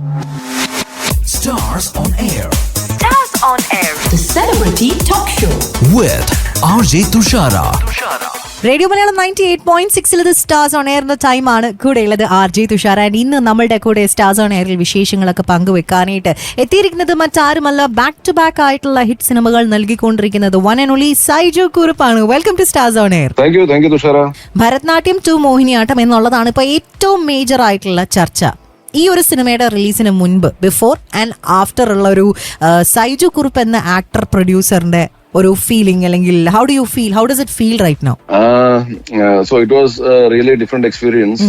Stars on Air. Stars on Air. The Celebrity Talk Show. With RJ Tushara. Radio Malayalam 98.6 stars on എയറിന്റെ ടൈമാണ്. കൂടെയുള്ളത് RJ Thushara. ഇന്ന് നമ്മളുടെ കൂടെ സ്റ്റാർസ് ഓൺ എയറിൽ വിശേഷങ്ങളൊക്കെ പങ്കുവെക്കാനായിട്ട് എത്തിയിരിക്കുന്നത് മറ്റാരുമല്ല, ബാക്ക് ടു ബാക്ക് ആയിട്ടുള്ള ഹിറ്റ് സിനിമകൾ നൽകിക്കൊണ്ടിരിക്കുന്നത് വൺ ആൻഡ് ഓൺലി സൈജു കുറുപ്പാണ്. Welcome to stars on air. Thank you Thushara. Bharathanatyam 2 Mohiniyattam എന്നുള്ളതാണ് ഇപ്പോൾ ഏറ്റവും മേജർ ആയിട്ടുള്ള ചർച്ച. ഈ ഒരു സിനിമയുടെ റിലീസിന് മുൻപ്, ബിഫോർ ആൻഡ് ആഫ്റ്റർ ഉള്ള ഒരു സൈജു കുറുപ്പ് എന്ന ആക്ടർ പ്രൊഡ്യൂസറിന്റെ ഒരു ഫീലിംഗ്, അല്ലെങ്കിൽ how do you feel, how does it feel right now? So it was really different experience.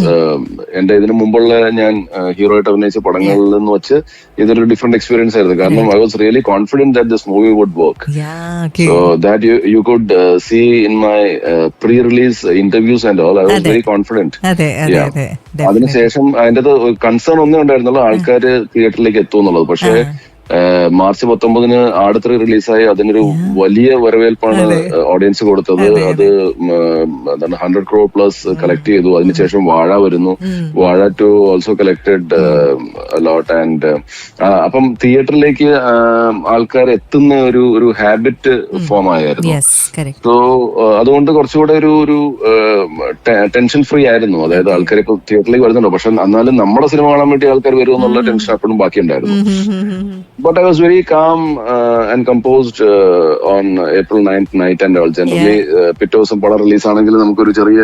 എന്റെ ഇതിനു മുമ്പുള്ള ഞാൻ ഹീറോ ആയിട്ട് അഭിനയിച്ച പടങ്ങളിൽ നിന്ന് വെച്ച് ഇതൊരു ഡിഫറെന്റ് എക്സ്പീരിയൻസ് ആയിരുന്നു. കാരണം I was really confident that this movie would work. So that you could see in my pre-release interviews and all, I was very confident. അതിനുശേഷം അതിന്റെ കൺസേൺ ഒന്നേ ഉണ്ടായിരുന്നുള്ളൂ, ആൾക്കാർ തിയേറ്ററിലേക്ക് എത്തും എന്നുള്ളത്. പക്ഷേ മാർച്ച് 19 ആടത്രി റിലീസായി അതിനൊരു വലിയ വരവേൽപ്പാണ് ഓഡിയൻസ് കൊടുത്തത്. അത് 100 crore പ്ലസ് കളക്ട് ചെയ്തു. അതിനുശേഷം വാഴ വരുന്നു, വാഴ 2 ഓൾസോ കളക്ടഡ് ലോട്ട്. ആൻഡ് അപ്പം തിയേറ്ററിലേക്ക് ആൾക്കാർ എത്തുന്ന ഒരു ഹാബിറ്റ് ഫോം ആയിരുന്നു. സോ അതുകൊണ്ട് കുറച്ചുകൂടെ ഒരു ടെൻഷൻ ഫ്രീ ആയിരുന്നു. അതായത് ആൾക്കാർ ഇപ്പൊ തിയേറ്ററിലേക്ക് വരുന്നുണ്ടോ, പക്ഷെ എന്നാലും നമ്മുടെ സിനിമ കാണാൻ വേണ്ടി ആൾക്കാർ വരുമെന്നുള്ള ടെൻഷൻ അപ്പോഴും ബാക്കിയുണ്ടായിരുന്നു. But I was very calm and composed on April 9th night and all. Generally, പിറ്റേ ദിവസം പടം റിലീസ് ആണെങ്കിൽ നമുക്കൊരു ചെറിയ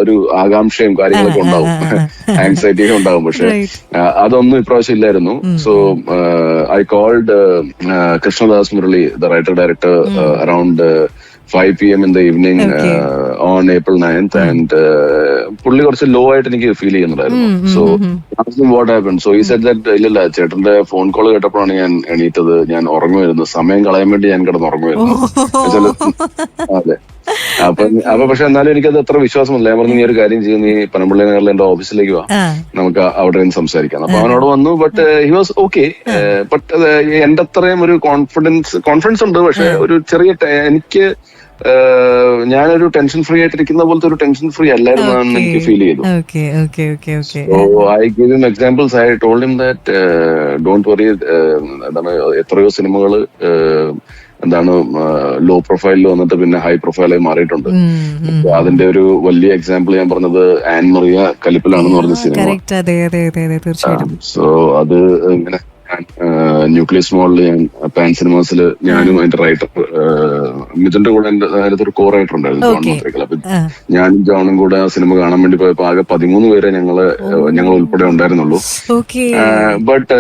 ഒരു ആകാംക്ഷയും കാര്യങ്ങളൊക്കെ ഉണ്ടാവും, ആങ്സൈറ്റിയും ഉണ്ടാവും. പക്ഷെ അതൊന്നും ഇപ്രാവശ്യം ഇല്ലായിരുന്നു. So I called Krishnadas Murali, the writer-director, around 5 p.m. in the evening on April 9th, and പുള്ളി കുറച്ച് ലോ ആയിട്ട് എനിക്ക് ഫീൽ ചെയ്യുന്നുണ്ടായിരുന്നു. So what happen? സോ ഈ സെഡ് ദാറ്റ് ഇല്ലല്ല, ചേട്ടന്റെ ഫോൺ കോൾ കേട്ടപ്പോഴാണ് ഞാൻ എണീറ്റത്. ഞാൻ ഉറങ്ങുമായിരുന്നു, സമയം കളയാൻ വേണ്ടി ഞാൻ കിടന്ന് ഉറങ്ങുമായിരുന്നു. അതെ. അപ്പൊ പക്ഷെ എന്നാലും എനിക്കത് അത്ര വിശ്വാസമില്ല. ഞാൻ പറഞ്ഞു, നീ ഒരു കാര്യം ചെയ്യും, നീ പനമ്പള്ളി നഗറിൽ എന്റെ ഓഫീസിലേക്ക് വാ, നമുക്ക് അവിടെ നിന്ന് സംസാരിക്കാം. അപ്പൊ അവനോട് വന്നു. But he was okay. But എന്റെ അത്രയും ഒരു കോൺഫിഡൻസ് ഉണ്ട്. പക്ഷെ ഒരു ചെറിയ എനിക്ക് ഞാനൊരു ടെൻഷൻ ഫ്രീ ആയിട്ടിരിക്കുന്ന പോലത്തെ ഒരു ടെൻഷൻ ഫ്രീ അല്ലായിരുന്നു എനിക്ക് ഫീൽ ചെയ്തു. So I give him examples. I told him that don't worry. എന്താണ്, എത്രയോ സിനിമകള് ലോ പ്രൊഫൈലിൽ വന്നിട്ട് പിന്നെ ഹൈ പ്രൊഫൈലായി മാറിയിട്ടുണ്ട്. അതിന്റെ ഒരു വലിയ എക്സാമ്പിൾ ഞാൻ പറഞ്ഞത് ആൻ മറിയ കലിപ്പിലാണെന്ന് പറഞ്ഞ സിനിമ. സോ അത് ഇങ്ങനെ ന്യൂക്ലിയസ് മോളിൽ ഞാൻ പാൻ സിനിമാസിൽ ഞാനും അതിന്റെ റൈറ്റർ മിഥുന്റെ കൂടെ അതിനകത്തൊരു കോ റൈറ്റർ ഉണ്ടായിരുന്നു, ജോൺ മാത്രിക്കൽ. അപ്പൊ ഞാനും ജോണും കൂടെ ആ സിനിമ കാണാൻ വേണ്ടി പോയപ്പോ ആകെ 13 പേരെ ഞങ്ങൾ ഉൾപ്പെടെ ഉണ്ടായിരുന്നുള്ളൂ. ബട്ട്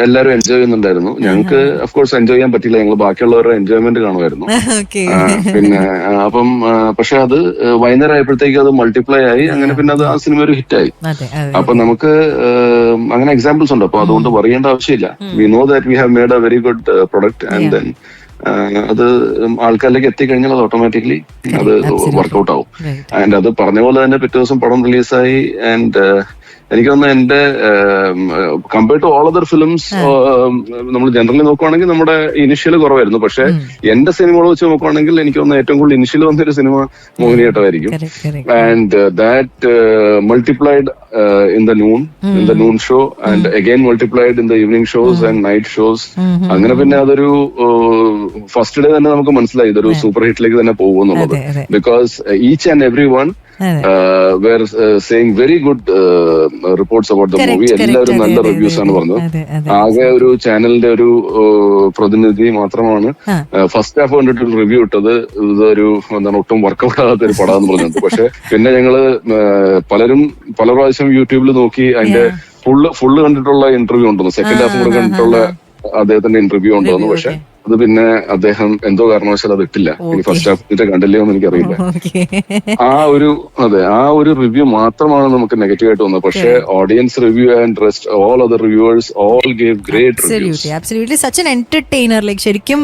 എല്ലാവരും എൻജോയ് ചെയ്യുന്നുണ്ടായിരുന്നു. ഞങ്ങൾക്ക് അഫ്കോഴ്സ് എൻജോയ് ചെയ്യാൻ പറ്റില്ല, ഞങ്ങൾ ബാക്കിയുള്ളവരുടെ എൻജോയ്മെന്റ് കാണുമായിരുന്നു. പിന്നെ അപ്പം പക്ഷെ അത് വൈകുന്നേരം ആയപ്പോഴത്തേക്ക് അത് മൾട്ടിപ്ലൈ ആയി. അങ്ങനെ പിന്നെ അത് ആ സിനിമ ഒരു ഹിറ്റായി. അപ്പൊ നമുക്ക് അങ്ങനെ എക്സാമ്പിൾസ് ഉണ്ട്. അപ്പൊ അതുകൊണ്ട് പറയേണ്ട ആവശ്യമില്ല. We know that we have made a very good product, and then അത് ആൾക്കാരിലേക്ക് എത്തിക്കഴിഞ്ഞാൽ അത് ഓട്ടോമാറ്റിക്കലി അത് വർക്ക്ഔട്ട് ആവും. ആൻഡ് അത് പറഞ്ഞ പോലെ തന്നെ പിറ്റേ ദിവസം പടം റിലീസായി. ആൻഡ് എനിക്ക് തോന്നുന്നു എന്റെ compared to all other films നമ്മൾ ജനറലി നോക്കുവാണെങ്കിൽ നമ്മുടെ ഇനിഷ്യൽ കുറവായിരുന്നു. പക്ഷെ എന്റെ സിനിമകൾ വെച്ച് നോക്കുവാണെങ്കിൽ എനിക്ക് തോന്നുന്നു ഏറ്റവും കൂടുതൽ ഇനിഷ്യൽ വന്നൊരു സിനിമ മോഹിനിയാട്ടമായിരിക്കും. And that multiplied in the noon show, and again multiplied in the evening shows and night shows. അങ്ങനെ പിന്നെ അതൊരു ഫസ്റ്റ് ഡേ തന്നെ നമുക്ക് മനസ്സിലായി ഇതൊരു സൂപ്പർ ഹിറ്റിലേക്ക് തന്നെ പോകുമെന്നുള്ളത്. Because each and every one were saying very good reports about the movie. എല്ലാവരും നല്ല റിവ്യൂസ് ആണ് പറഞ്ഞത്. ആകെ ഒരു ചാനലിന്റെ ഒരു പ്രതിനിധി മാത്രമാണ് ഫസ്റ്റ് ഹാഫ് കണ്ടിട്ട് റിവ്യൂ ഇട്ടത് ഇതൊരു ഒട്ടും വർക്കൗട്ട് ആകാത്ത ഒരു പടം എന്ന് പറഞ്ഞത്. പക്ഷെ പിന്നെ ഞങ്ങള് പലരും പല പ്രാവശ്യം യൂട്യൂബിൽ നോക്കി അതിന്റെ ഫുള്ള് കണ്ടിട്ടുള്ള ഇന്റർവ്യൂ ഉണ്ടെന്ന്, സെക്കൻഡ് ഹാഫും കൂടെ കണ്ടിട്ടുള്ള അദ്ദേഹത്തിന്റെ ഇന്റർവ്യൂ ഉണ്ടോന്ന്. പക്ഷെ അത് പിന്നെ അദ്ദേഹം എന്തോ കാരണവശാൽ അത് ഇട്ടില്ല. ഫസ്റ്റ് ഹാഫ് കണ്ടില്ലയോ എന്ന് എനിക്കറിയില്ല. ആ ഒരു റിവ്യൂ മാത്രമാണ് നമുക്ക് നെഗറ്റീവ് ആയിട്ട് വന്നത്. പക്ഷേ audience review and rest all other reviewers all gave great reviews. Absolutely such an entertainer. Like ശരിക്കും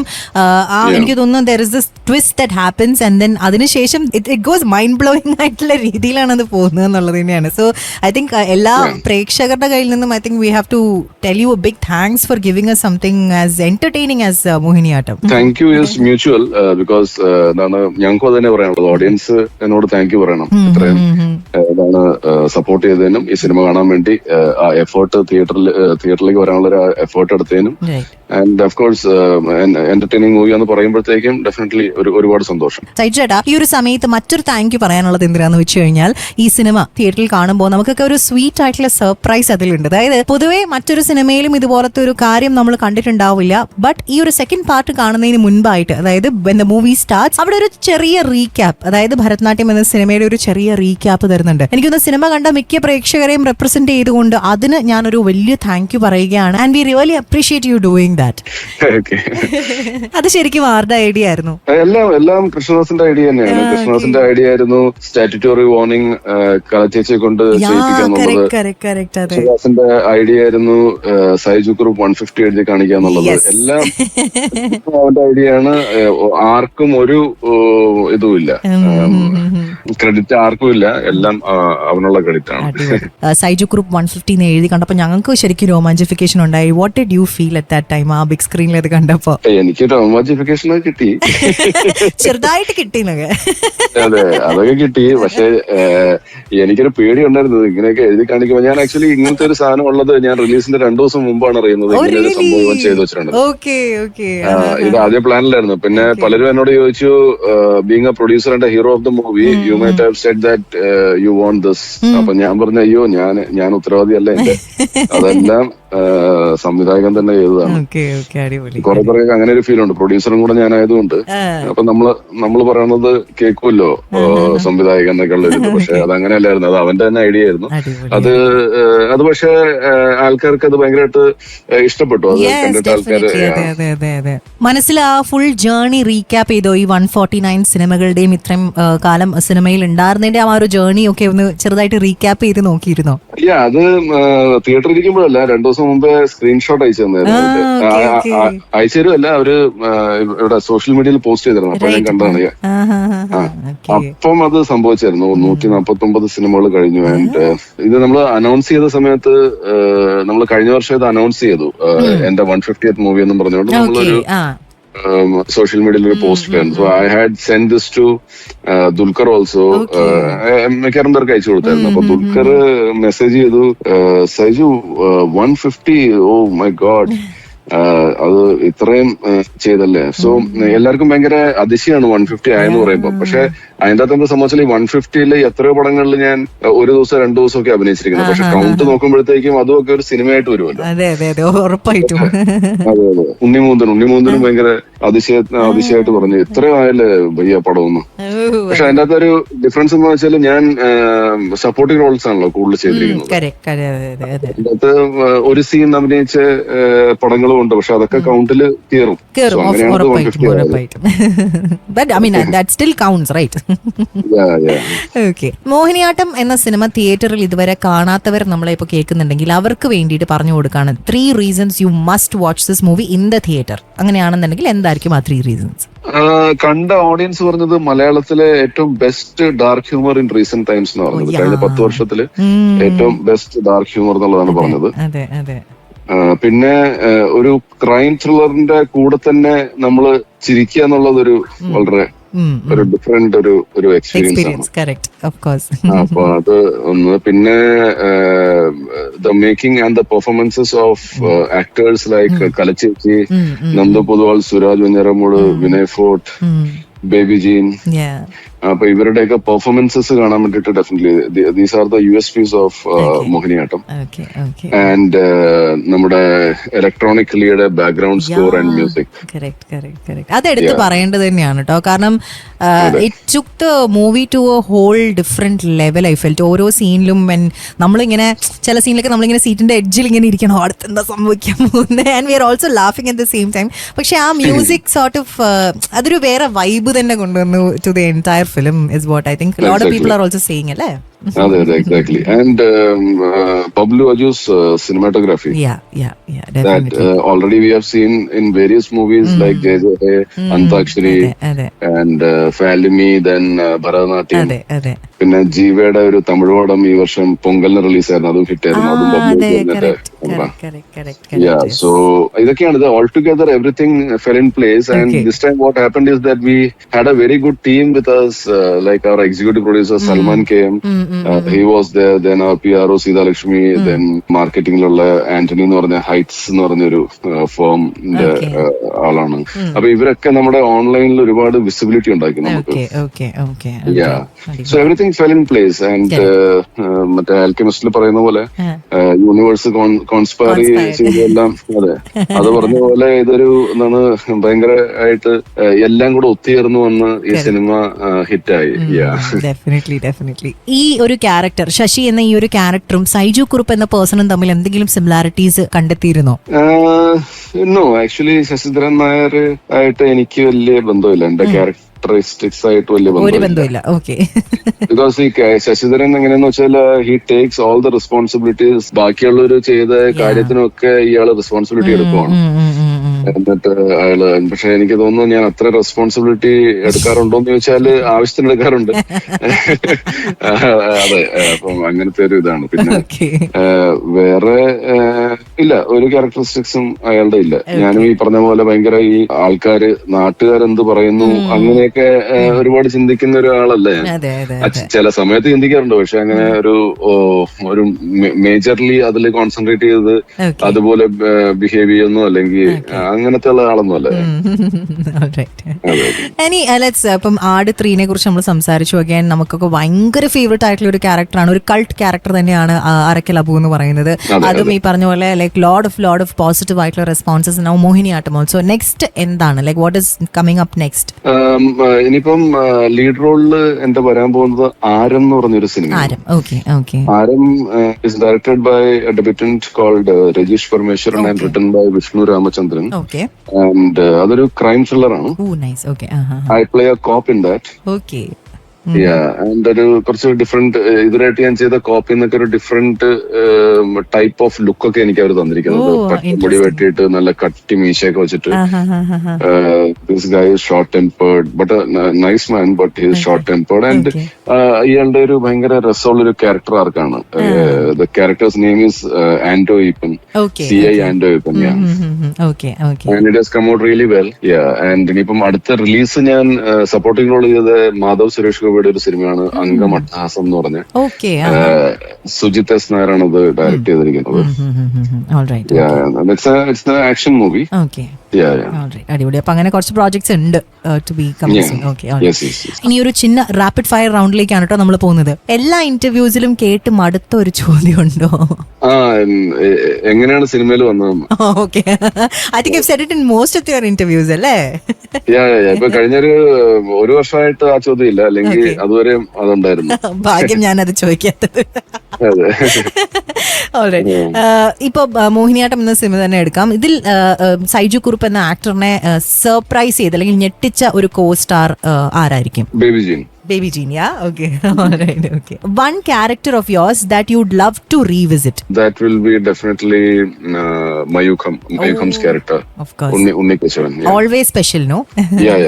എനിക്ക് തോന്നുന്നു there is this twist that happens and then അതിനുശേഷം it goes mind blowing ആയിട്ടുള്ള രീതിയിലാണ് അത് പോകുന്നത് എന്നുള്ളത് തന്നെയാണ്. സോ ഐ തിങ്ക് എല്ലാ പ്രേക്ഷകരുടെ കയ്യിൽ നിന്നും I think we have to tell you a big thanks for giving us something as entertaining as Mohiniyattam? Thank you is mutual because എന്താണ് ഞങ്ങൾക്കും അത് തന്നെ പറയാനുള്ളത്. ഓഡിയൻസ് എന്നോട് താങ്ക് യു പറയണം. ഇത്രയും എന്താണ് സപ്പോർട്ട് ചെയ്തതിനും ഈ സിനിമ കാണാൻ വേണ്ടി ആ എഫേർട്ട് തിയേറ്ററിലേക്ക് വരാനുള്ള ഒരു എഫേർട്ട് എടുത്തതിനും. And of course entertaining movie എന്ന് പറയുമ്പോഴത്തേക്കും ഡെഫിനറ്റ്ലി ഒരുപാട് സന്തോഷം. ചേട്ടാ, ഈ ഒരു സമയത്ത് മറ്റൊരു താങ്ക് യു പറയാനുള്ളത് എന്തിനാന്ന് വെച്ച് കഴിഞ്ഞാൽ, ഈ സിനിമ തിയേറ്ററിൽ കാണുമ്പോൾ നമുക്കൊക്കെ ഒരു സ്വീറ്റ് ആയിട്ടുള്ള സർപ്രൈസ് അതിലുണ്ട്. അതായത് പൊതുവെ മറ്റൊരു സിനിമയിലും ഇതുപോലത്തെ ഒരു കാര്യം നമ്മൾ കണ്ടിട്ടുണ്ടാവില്ല. ബട്ട് ഈ ഒരു സെക്കൻഡ് പാർട്ട് കാണുന്നതിന് മുൻപായിട്ട്, അതായത് when the movie starts, അവിടെ ഒരു ചെറിയ റീക്യാപ്പ്, അതായത് ഭരതനാട്യം എന്ന സിനിമയുടെ ഒരു ചെറിയ റീക്യാപ്പ് തരുന്നുണ്ട്. എനിക്കൊന്ന് സിനിമ കണ്ട മിക്ക പ്രേക്ഷകരെയും റെപ്രസെന്റ് ചെയ്തുകൊണ്ട് അതിന് ഞാനൊരു വലിയ താങ്ക് യു പറയുകയാണ്. And we really appreciate you doing that. അത് ശരിക്കും ആരുടെ ഐഡിയ ആയിരുന്നു? എല്ലാം കൃഷ്ണദാസിന്റെ ഐഡിയ തന്നെയാണ്. കൃഷ്ണദാസിന്റെ ഐഡിയ ആയിരുന്നു സ്റ്റാറ്റ്യൂട്ടറി വാർണിംഗ് കലച്ചേച്ചിയെ കൊണ്ട് ചെയ്യിപ്പിക്കാന്നുള്ളത്. കൃഷ്ണദാസിന്റെ ഐഡിയ ആയിരുന്നു സൈജു ഗ്രൂപ്പ് 150 എഴുതി കാണിക്കുക എന്നുള്ളത്. എല്ലാം അവന്റെ ഐഡിയ ആണ്. ആർക്കും ഒരു ഇതുമില്ല, ക്രെഡിറ്റ് ആർക്കും ഇല്ല. എല്ലാം അവനുള്ള ക്രെഡിറ്റ് ആണ്. സൈജു ഗ്രൂപ്പ് 150 എഴുതി കണ്ടപ്പോ ഞങ്ങൾക്ക് ശരിക്കും രോമാഞ്ചിഫിക്കേഷൻ ഉണ്ടായി. What did you feel at that time, ആ ബിഗ് സ്ക്രീനിൽ അത് കണ്ടപ്പോ? എനിക്ക് രോമാഞ്ചിഫിക്കേഷൻ കിട്ടി, ചെറുതായിട്ട് കിട്ടി. അതെ, അതൊക്കെ കിട്ടി. പക്ഷെ എനിക്കൊരു പേടി ഉണ്ടായിരുന്നു ഇങ്ങനെയൊക്കെ എഴുതി കാണിക്കുമ്പോൾ. ഞാൻ ആക്ച്വലി ഇങ്ങനത്തെ ഒരു സാധനം ഉള്ളത് ഞാൻ റിലീസിന്റെ 2 ദിവസം മുമ്പാണ് അറിയുന്നത്. ഇങ്ങനെ ഒരു സംഭവം ചെയ്തു വെച്ചിട്ടുണ്ട്. ഇത് ആദ്യം പ്ലാനിലായിരുന്നു. പിന്നെ പലരും എന്നോട് ചോദിച്ചു, being A producer and hero of the movie, you might have said that you want this. അപ്പൊ ഞാൻ പറഞ്ഞു, അയ്യോ ഞാൻ ഉത്തരവാദിയല്ല, എന്റെ അതെല്ലാം സംവിധായകൻ തന്നെ ചെയ്തതാണ്. കുറെ പേർക്ക് അങ്ങനെ ഒരു ഫീൽ ഉണ്ട്, പ്രൊഡ്യൂസറും കൂടെ ഞാനായതുകൊണ്ട്. അപ്പൊ നമ്മള് പറയണത് കേൾക്കുമല്ലോ സംവിധായകൻ എന്നൊക്കെ ഉള്ളത്. പക്ഷെ അത് അങ്ങനെയല്ലായിരുന്നു, അത് അവന്റെ തന്നെ ഐഡിയ ആയിരുന്നു. അത് പക്ഷെ ആൾക്കാർക്ക് അത് ഭയങ്കരമായിട്ട് ഇഷ്ടപ്പെട്ടു. അത് കണ്ടിട്ട് ആൾക്കാര് മനസ്സിൽ ആ ഫുൾ ജേർണി റീക്യാപ്പ് ചെയ്തോ? ഈ 149 സിനിമകളുടെയും ഇത്രയും കാലം സിനിമയിൽ ഉണ്ടായിരുന്നതിന്റെ ആ ഒരു ജേർണി ഒക്കെ ഒന്ന് ചെറുതായിട്ട് റീക്യാപ്പ് ചെയ്ത് നോക്കിയിരുന്നോ? അത് തിയേറ്ററിൽ ഇരിക്കുമ്പോഴല്ല, 2 ദിവസം മുമ്പേ സ്ക്രീൻഷോട്ട് അയച്ചു തന്നായിരുന്നു. അയച്ചു തരുമല്ല, അവര് ഇവിടെ സോഷ്യൽ മീഡിയയിൽ പോസ്റ്റ് ചെയ്തിരുന്നു. അപ്പൊ ഞാൻ കണ്ടതാണ്. അപ്പം അത് സംഭവിച്ചായിരുന്നു. 149 സിനിമകൾ കഴിഞ്ഞു. ആൻഡ് ഇത് നമ്മൾ അനൗൺസ് ചെയ്ത സമയത്ത്, നമ്മൾ കഴിഞ്ഞ വർഷം ഇത് അനൗൺസ് ചെയ്തു, എന്റെ 150th മൂവി എന്നും പറഞ്ഞുകൊണ്ട് നമ്മളൊരു സോഷ്യൽ മീഡിയയിൽ ഒരു പോസ്റ്റ് ഇട്ടായിരുന്നു. So I had send this to Dulquer also. മിക്കവാറും പേർക്ക് അയച്ചു കൊടുത്തായിരുന്നു. അപ്പൊ ദുൽഖർ മെസ്സേജ് ചെയ്തു, സൈജു 150, ഓ മൈ ഗോഡ്, അത് ഇത്രയും ചെയ്തല്ലേ. സോ എല്ലാവർക്കും ഭയങ്കര അതിശയാണ് 150 ആയെന്ന് പറയുമ്പോ. പക്ഷെ അതിന്റെ അകത്ത് എന്താ സംബന്ധിച്ചാൽ, ഈ 150 എത്രയോ പടങ്ങളിൽ ഞാൻ 1 ദിവസം 2 ദിവസം ഒക്കെ അഭിനയിച്ചിരിക്കുന്നത്. പക്ഷെ കൗണ്ട് നോക്കുമ്പോഴത്തേക്കും അതുമൊക്കെ ഒരു സിനിമയായിട്ട് വരുമല്ലോ. അതെ അതെ. ഉണ്ണിമൂന്തനും ഭയങ്കര അതിശയമായിട്ട് പറഞ്ഞു, ഇത്രയും ആയല്ലേ ഭയ്യ പടമൊന്നും. പക്ഷെ അതിന്റെ അകത്തൊരു ഡിഫറൻസ് എന്ന് വെച്ചാൽ, ഞാൻ സപ്പോർട്ടിംഗ് റോൾസ് ആണല്ലോ കൂടുതൽ ചെയ്തിരിക്കുന്നത്. അതിന്റെ അകത്ത് ഒരു സീൻ അഭിനയിച്ച പടങ്ങളും ഉണ്ട്. പക്ഷെ അതൊക്കെ കൗണ്ടില് കയറും. മോഹിനിയാട്ടം എന്ന സിനിമ തിയേറ്ററിൽ ഇതുവരെ കാണാത്തവർ നമ്മളെ ഇപ്പൊ കേൾക്കുന്നുണ്ടെങ്കിൽ അവർക്ക് വേണ്ടിയിട്ട് പറഞ്ഞു കൊടുക്കാണ് 3 reasons you must watch this movie in the theater. അങ്ങനെയാണെന്നുണ്ടെങ്കിൽ എന്തായിരിക്കും ആ 3 reasons? കണ്ട ഓഡിയൻസ് പറഞ്ഞത് മലയാളത്തിലെ ഏറ്റവും best dark humour in recent times എന്ന് പറഞ്ഞത്. കഴിഞ്ഞ 10 വർഷത്തില് ഏറ്റവും ബെസ്റ്റ് ഡാർക്ക് ഹ്യൂമർ എന്നുള്ളതാണ് പറഞ്ഞത്. പിന്നെ ഒരു ക്രൈം ത്രില്ലറിന്റെ കൂടെ തന്നെ നമ്മള് ചിരിക്കുക എന്നുള്ളതൊരു വളരെ ഒരു ഡിഫറെന്റ് ഒരു എക്സ്പീരിയൻസ് ആണ്. അപ്പൊ അത് ഒന്ന്. പിന്നെ the making and the performances of actors like കലച്ചേച്ചി, നന്ദു പൊതുവാൾ, സുരാജ് വെഞ്ഞാറമൂട്, വിനയ് ഫോർട്ട്, ബേബി ജീൻ. അപ്പൊ ഇവരുടെയൊക്കെ പെർഫോമൻസസ് കാണാൻ വേണ്ടിട്ട് definitely these are the USPs of Mohiniyattam. And നമ്മുടെ ഇലക്ട്രോണിക്കലിയുടെ ബാക്ക്ഗ്രൗണ്ട് സ്കോർ ആൻഡ് മ്യൂസിക്. അതെടുത്ത് പറയേണ്ടത് തന്നെയാണ് കേട്ടോ. കാരണം it took the movie to a whole different level. I felt ഓരോ സീനിലും നമ്മളിങ്ങനെ ചില സീനിലൊക്കെ നമ്മളിങ്ങനെ സീറ്റിന്റെ എഡ്ജിൽ ഇങ്ങനെ ഇരിക്കണം, അടുത്ത് എന്താ സംഭവിക്കാൻ പോകുന്നത്. And we are also laughing at the same time. പക്ഷെ ആ മ്യൂസിക് സോർട്ട് ഓഫ് അതൊരു വേറെ വൈബ് തന്നെ കൊണ്ടുവന്നു to the entire film is what I think a lot of people are also saying, alle? അതെ, exactly. And Pablo Aju's cinematography. Yeah, definitely. That already we have seen in various movies like Jai Jai Hai, Antakshari, and Falimi, then Bharatanatyam. അതെ. പിന്നെ ജീവയുടെ ഒരു തമിഴ് പടം ഈ വർഷം പൊങ്കലിന് റിലീസായിരുന്നു, അതും hit ആയിരുന്നു. അതും സോ ഇതൊക്കെയാണ് ഇത്. All together everything fell in place and this time what happened is that we had a very good team with us, like our executive producer Salman KM, he was there, then our PRO Sita Lakshmi, then marketingലുള്ള ആന്റണി എന്ന് പറഞ്ഞ heights എന്ന് പറഞ്ഞൊരു ഫേമിന്റെ ആളാണ്. അപ്പൊ ഇവരൊക്കെ നമ്മുടെ ഓൺലൈനിൽ ഒരുപാട് വിസിബിലിറ്റി ഉണ്ടാക്കി നമുക്ക്. So everything fell in place and മറ്റേ ആൽക്കെമിസ്റ്റിൽ പറയുന്ന പോലെ യൂണിവേഴ്സ് കോൺസ്പയറി ചെയ്തെല്ലാം, അതെ അത് പറഞ്ഞ പോലെ ഇതൊരു എന്താണ് ഭയങ്കരമായിട്ട് എല്ലാം കൂടെ ഒത്തുചേർന്ന് വന്ന് ഈ സിനിമ ഹിറ്റായി. ഈ ഒരു ക്യാരക്ടർ ശശി എന്ന ഈ ഒരു ക്യാരക്ടറും സൈജു കുറുപ്പ് എന്ന പേഴ്സണും തമ്മിൽ എന്തെങ്കിലും സിമിലാരിറ്റീസ് കണ്ടെത്തിയിരുന്നോ? നോ, ആക്ച്വലി ശശിധരൻ നായർ ആയിട്ട് എനിക്ക് വലിയ ബന്ധമില്ല. എന്റെ ക്യാരക്ടറിസ്റ്റിക്സ് ആയിട്ട് വലിയ ബന്ധമില്ല. ബിക്കോസ് ഈ ശശിധരൻ എങ്ങനെയാന്ന് വെച്ചാൽ he takes all the responsibilities. ബാക്കിയുള്ളവർ ചെയ്ത കാര്യത്തിനൊക്കെ ഇയാള് റെസ്പോൺസിബിലിറ്റി എടുക്കുവാണ്. എന്നിട്ട് അയാള്, പക്ഷെ എനിക്ക് തോന്നുന്നു ഞാൻ അത്ര റെസ്പോൺസിബിലിറ്റി എടുക്കാറുണ്ടോന്ന് ചോദിച്ചാല് ആവശ്യത്തിന് എടുക്കാറുണ്ട്. അതെ, അപ്പം അങ്ങനത്തെ ഒരു ഇതാണ്. പിന്നെ വേറെ ഇല്ല, ഒരു ക്യാരക്ടറിസ്റ്റിക്സും അയാളുടെ ഇല്ല. ഞാനും ഈ പറഞ്ഞ പോലെ ഭയങ്കര ഈ ആൾക്കാര് നാട്ടുകാരെന്ത് പറയുന്നു അങ്ങനെയൊക്കെ ഒരുപാട് ചിന്തിക്കുന്ന ഒരാളല്ലേ. ചില സമയത്ത് ചിന്തിക്കാറുണ്ട്, പക്ഷെ അങ്ങനെ ഒരു മേജർലി അതിൽ കോൺസെൻട്രേറ്റ് ചെയ്ത് അതുപോലെ ബിഹേവ് ചെയ്യുന്നു അല്ലെങ്കിൽ അങ്ങനത്തെ ഉള്ള ആളൊന്നും അല്ല. ഇപ്പം ആട് 3 കുറിച്ച് നമ്മൾ സംസാരിച്ചു. അഗൈൻ നമുക്കൊക്കെ ഭയങ്കര ഫേവറേറ്റ് ആയിട്ടുള്ള ഒരു ക്യാരക്ടറാണ്, ഒരു കൾട്ട് ക്യാരക്ടർ തന്നെയാണ് അറക്കൽ അബു എന്ന് പറയുന്നത്. അതും ഈ പറഞ്ഞ പോലെ ലൈക്ക് ലോഡ് ഓഫ് പോസിറ്റീവ് ആയിട്ടുള്ള responses. Now Mohiniyattam also. Next എന്താണ്, like what is coming up next? ഇനിയിപ്പം ലീഡ് റോളില് എന്റെ വരാൻ പോകുന്നത് ആരം എന്ന് പറഞ്ഞൊരു സിനിമ. Aaram is directed by a debutant called Rajeesh Parameswaran and written by Vishnu Ramachandran. And അതൊരു ക്രൈം ത്രില്ലർ ആണ്. I play a cop in that. And ഒരു കുറച്ച് ഡിഫറെന്റ്, ഇതുവരായിട്ട് ഞാൻ ചെയ്ത കോപ്പി എന്നൊക്കെ ഒരു ഡിഫറെന്റ് ടൈപ്പ് ഓഫ് ലുക്ക് ഒക്കെ എനിക്ക് അവർ തന്നിരിക്കുന്നത്. മുടി വെട്ടിയിട്ട് നല്ല കട്ടി മീശയൊക്കെ വെച്ചിട്ട്. This guy is short tempered but nice man, but he is short tempered. And ഇയാളുടെ ഒരു ഭയങ്കര രസമുള്ള ഒരു ക്യാരക്ടർ ആർക്കാണ്. The character's name is Anto Eapen, CI Anto Eapen. And it has come out really well. And ഇനിയിപ്പം അടുത്ത റിലീസ് ഞാൻ സപ്പോർട്ടിംഗ് റോൾ ചെയ്ത മാധവ് സുരേഷ് ഒരു സിനിമയാണ് അംഗമട്ടഹാസം എന്ന് പറഞ്ഞ. സുജിത് എസ് നായരാണ് അത് ഡയറക്ട് ചെയ്തിരിക്കുന്നത്. Action movie. അടിപൊളി. അപ്പൊ അങ്ങനെ കുറച്ച് പ്രോജക്ട്സ് ഉണ്ട് ടു ബി കമ്മിങ്. ഇനി ഒരു ചിന്ന റാപ്പിഡ് ഫയർ റൗണ്ടിലേക്കാണ് കേട്ടോ നമ്മൾ പോകുന്നത്. എല്ലാ ഇന്റർവ്യൂസിലും കേട്ട് മടുത്ത ഒരു ചോദ്യം ഉണ്ടോ? എങ്ങനെയാണ് സിനിമയിൽ വന്നത്? Okay, I think you said it in most of your interviews അല്ലേ? ഇപ്പൊ കഴിഞ്ഞൊരു ഒരു വർഷമായിട്ട് ആ ചോദ്യം ഇല്ല, അല്ലെങ്കിൽ അതുവരെ അതുണ്ടായിരുന്നു. ഭാഗ്യം ഞാനത് ചോദിക്കാത്തത്. ഇപ്പൊ മോഹിനിയാട്ടം എന്ന സിനിമ തന്നെ എടുക്കാം. ഇതിൽ സൈജു കുറുപ്പ് എന്ന ആക്ടറിനെ സർപ്രൈസ് ചെയ്ത് അല്ലെങ്കിൽ ഞെട്ടിച്ച ഒരു കോ സ്റ്റാർ ആരായിരിക്കും? Baby Jean, yeah? Okay. Alright, okay. One character of yours that you'd love to revisit? That will be definitely Mayukam's character. Of course. Unni Kesavan. Yeah. Always special, no? Yeah.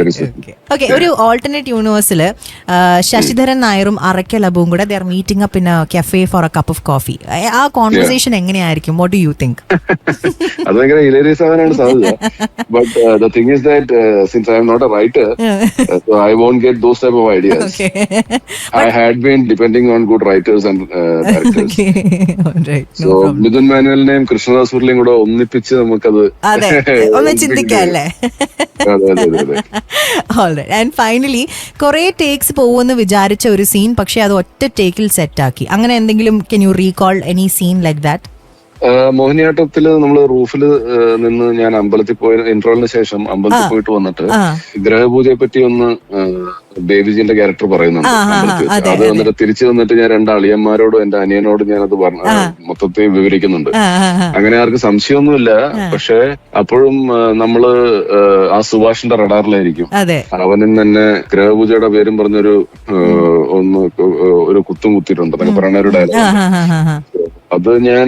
Very special. Okay. ഒരു alternate universe Sasidharan നായരും അറക്കൽ അബുവും കൂടെ they are meeting up in a cafe for a cup of coffee. ആ conversation എങ്ങനെയായിരിക്കും? What do you think? അത് ഭയങ്കര hilarious ആവാനാണ് സാധ്യത. But the thing is that since I am not a writer, so I won't get those type of ideas. Okay. I had been depending on good writers and directors. Okay. All right. So Midun Manuelനെയും Krishnadas മുരളിയും കൂടെ ഒന്നിപ്പിച്ച് നമുക്കത് ഒന്ന് ചിന്തിക്കാല്ലേ? Alright. And finally, കുറെ takes പോകുമെന്ന് വിചാരിച്ച ഒരു scene പക്ഷെ അത് ഒറ്റ ടേക്കിൽ സെറ്റ് ആക്കി. അങ്ങനെ എന്തെങ്കിലും can you recall any scene like that? മോഹിനിയാട്ടത്തില് നമ്മള് റൂഫില് നിന്ന് ഞാൻ അമ്പലത്തിൽ പോയ ഇന്റർവെലിന് ശേഷം അമ്പലത്തിൽ പോയിട്ട് വന്നിട്ട് ഗ്രഹപൂജയെ പറ്റി ഒന്ന് ബേബിജിന്റെ ക്യാരക്ടർ പറയുന്നുണ്ട് അമ്പലത്തിൽ. അത് വന്നിട്ട് തിരിച്ചു വന്നിട്ട് ഞാൻ 2 അളിയന്മാരോടും എന്റെ അനിയനോടും ഞാൻ അത് മൊത്തത്തിൽ വിവരിക്കുന്നുണ്ട്. അങ്ങനെ ആർക്കും സംശയമൊന്നുമില്ല. പക്ഷെ അപ്പോഴും നമ്മള് ആ സുഭാഷിന്റെ റഡാറിലായിരിക്കും. അവനും തന്നെ ഗ്രഹപൂജയുടെ പേരും പറഞ്ഞൊരു ഒരു കുത്തും കുത്തിയിട്ടുണ്ട് എന്നൊക്കെ പറയുന്ന ഒരു ഡയലോഗ്. അത് ഞാൻ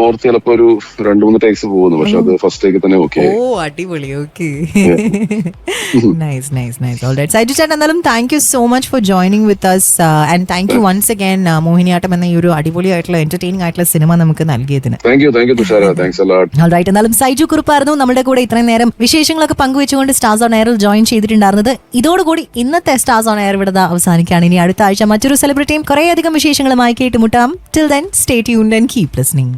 ഓർത്ത് ചിലപ്പോ ഒരു 2-3 ടേക്സ് പോകുന്നു, പക്ഷെ അത് ഫസ്റ്റ് ടേക്ക് തന്നെ ഓക്കെ. ഓ അടിപൊളി. Okay, nice nice nice. Alright Saiju ചേട്ടൻ, എന്നാലും thank you so much for joining with us and thank you once again Mohiniyattam എന്ന ഈ ഒരു അടിപൊളിയായിട്ടുള്ള എന്റർടൈനിങ് ആയിട്ടുള്ള സിനിമ നമുക്ക് നൽകിയതിന്. Thank you Tushara, thanks a lot. Alright, എന്നാലും സൈജു കുറുപ്പായിരുന്നു നമ്മുടെ കൂടെ ഇത്രയും നേരം വിശേഷങ്ങളൊക്കെ പങ്കുവെച്ചുകൊണ്ട് സ്റ്റാർസ് ഓൺ എയറിൽ ജോയിൻ ചെയ്തിട്ടുണ്ടായിരുന്നത്. ഇതോടുകൂടി ഇന്നത്തെ സ്റ്റാർസ് ഓൺ എയർ ഇവിടെ അവസാനിക്കുകയാണ്. ഇനി അടുത്ത ആഴ്ച മറ്റൊരു സെലിബ്രിറ്റിയും കുറേയധികം വിശേഷങ്ങളുമായി കേട്ടുമുട്ടാം. Till then stay tuned and keep listening.